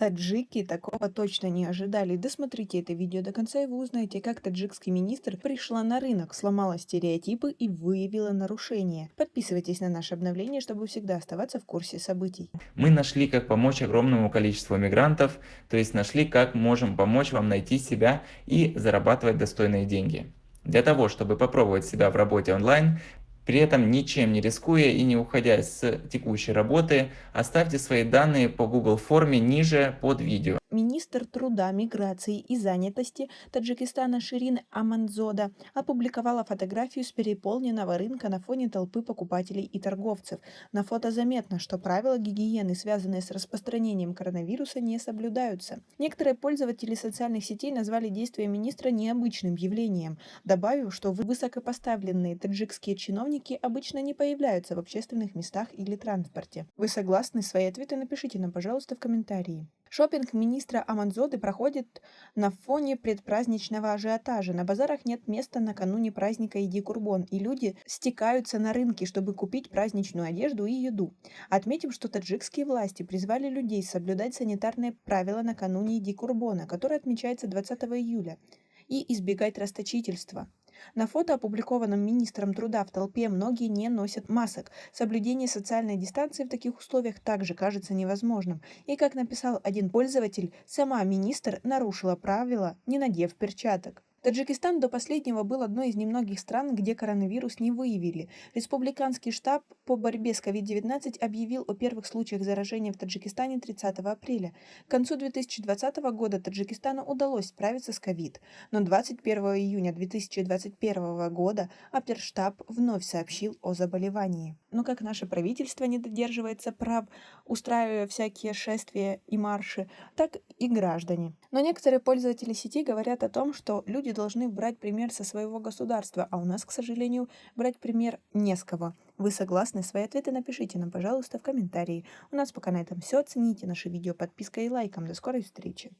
Таджики такого точно не ожидали. Досмотрите это видео до конца, и вы узнаете, как таджикский министр пришла на рынок, сломала стереотипы и выявила нарушения. Подписывайтесь на наше обновление, чтобы всегда оставаться в курсе событий. Мы нашли, как помочь огромному количеству мигрантов, то есть нашли, как можем помочь вам найти себя и зарабатывать достойные деньги. Для того, чтобы попробовать себя в работе онлайн, при этом ничем не рискуя и не уходя с текущей работы, оставьте свои данные по Google форме ниже под видео. Министр труда, миграции и занятости Таджикистана Ширин Аманзода опубликовала фотографию с переполненного рынка на фоне толпы покупателей и торговцев. На фото заметно, что правила гигиены, связанные с распространением коронавируса, не соблюдаются. Некоторые пользователи социальных сетей назвали действия министра необычным явлением, добавив, что высокопоставленные таджикские чиновники обычно не появляются в общественных местах или транспорте. Вы согласны? Свои ответы напишите нам, пожалуйста, в комментарии. Шопинг министра Аманзоды проходит на фоне предпраздничного ажиотажа. На базарах нет места накануне праздника Иди-Курбон, и люди стекаются на рынки, чтобы купить праздничную одежду и еду. Отметим, что таджикские власти призвали людей соблюдать санитарные правила накануне Иди-Курбона, который отмечается 20 июля, и избегать расточительства. На фото, опубликованном министром труда в толпе, многие не носят масок. Соблюдение социальной дистанции в таких условиях также кажется невозможным. И, как написал один пользователь, сама министр нарушила правила, не надев перчаток. Таджикистан до последнего был одной из немногих стран, где коронавирус не выявили. Республиканский штаб по борьбе с COVID-19 объявил о первых случаях заражения в Таджикистане 30 апреля. К концу 2020 года Таджикистану удалось справиться с COVID, но 21 июня 2021 года Оперштаб вновь сообщил о заболевании. Но как наше правительство не додерживается прав, устраивая всякие шествия и марши, так и граждане. Но некоторые пользователи сети говорят о том, что люди должны брать пример со своего государства, а у нас, к сожалению, брать пример не с кого. Вы согласны? Свои ответы напишите нам, пожалуйста, в комментарии. У нас пока на этом все. Оцените наше видео подпиской и лайком. До скорой встречи!